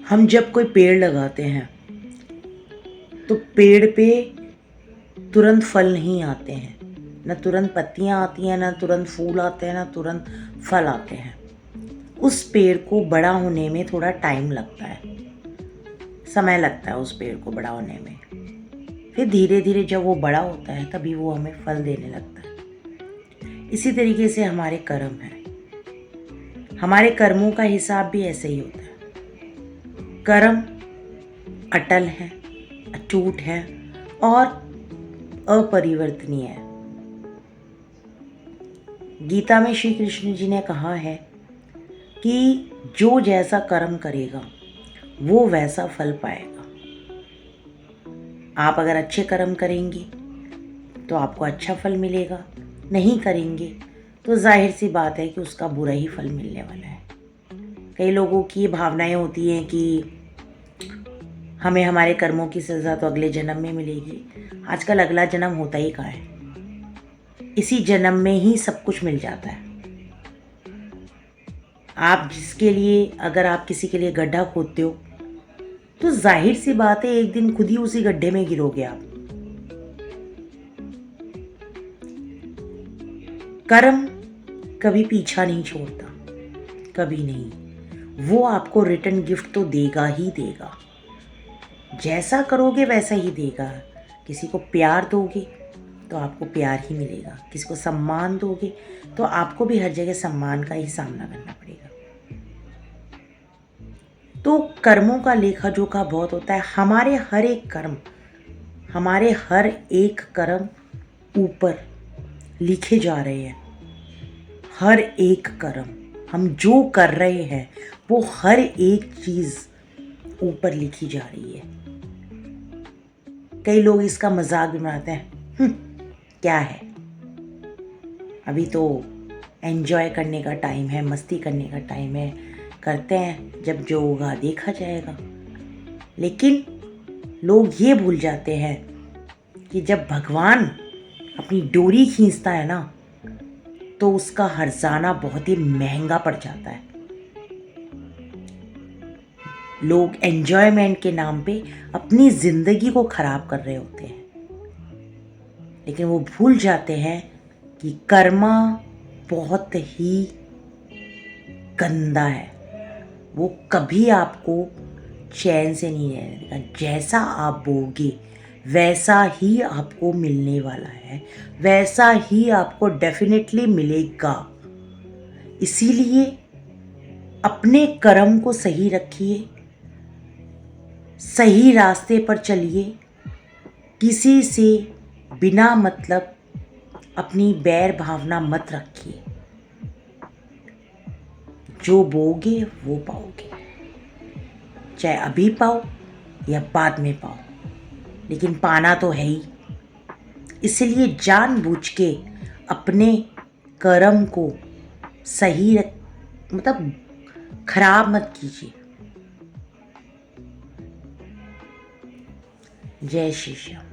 हम जब कोई पेड़ लगाते हैं तो पेड़ पे तुरंत फल नहीं आते हैं, न तुरंत पत्तियां आती हैं, न तुरंत फूल आते हैं, न तुरंत फल आते हैं। उस पेड़ को बड़ा होने में थोड़ा टाइम लगता है, समय लगता है उस पेड़ को बड़ा होने में। फिर धीरे धीरे जब वो बड़ा होता है तभी वो हमें फल देने लगता है। इसी तरीके से हमारे कर्म है, हमारे कर्मों का हिसाब भी ऐसे ही होता है। कर्म अटल है, अटूट है और अपरिवर्तनीय है। गीता में श्री कृष्ण जी ने कहा है कि जो जैसा कर्म करेगा वो वैसा फल पाएगा। आप अगर अच्छे कर्म करेंगे तो आपको अच्छा फल मिलेगा, नहीं करेंगे तो जाहिर सी बात है कि उसका बुरा ही फल मिलने वाला है। कई लोगों की भावनाएं होती हैं कि हमें हमारे कर्मों की सज़ा तो अगले जन्म में मिलेगी। आजकल अगला जन्म होता ही कहाँ है, इसी जन्म में ही सब कुछ मिल जाता है। आप जिसके लिए, अगर आप किसी के लिए गड्ढा खोदते हो तो जाहिर सी बात है एक दिन खुद ही उसी गड्ढे में गिरोगे आप। कर्म कभी पीछा नहीं छोड़ता, कभी नहीं। वो आपको रिटर्न गिफ्ट तो देगा ही देगा, जैसा करोगे वैसा ही देगा। किसी को प्यार दोगे तो आपको प्यार ही मिलेगा, किसी को सम्मान दोगे तो आपको भी हर जगह सम्मान का ही सामना करना पड़ेगा। तो कर्मों का लेखा जोखा बहुत होता है। हमारे हर एक कर्म ऊपर लिखे जा रहे हैं। हर एक कर्म हम जो कर रहे हैं वो हर एक चीज़ ऊपर लिखी जा रही है। कई लोग इसका मजाक भी बनाते हैं, क्या है, अभी तो एंजॉय करने का टाइम है, मस्ती करने का टाइम है, करते हैं, जब जो होगा देखा जाएगा। लेकिन लोग ये भूल जाते हैं कि जब भगवान अपनी डोरी खींचता है ना तो उसका हर्जाना बहुत ही महंगा पड़ जाता है। लोग एंजॉयमेंट के नाम पे अपनी जिंदगी को खराब कर रहे होते हैं, लेकिन वो भूल जाते हैं कि कर्मा बहुत ही गंदा है। वो कभी आपको चैन से नहीं रहने देगा। जैसा आप बोगे वैसा ही आपको मिलने वाला है, वैसा ही आपको डेफिनेटली मिलेगा। इसीलिए अपने कर्म को सही रखिए, सही रास्ते पर चलिए, किसी से बिना मतलब अपनी बैर भावना मत रखिए। जो बोगे वो पाओगे, चाहे अभी पाओ या बाद में पाओ, लेकिन पाना तो है ही। इसलिए जानबूझ के अपने कर्म को सही मतलब खराब मत कीजिए। जय श्री श्याम।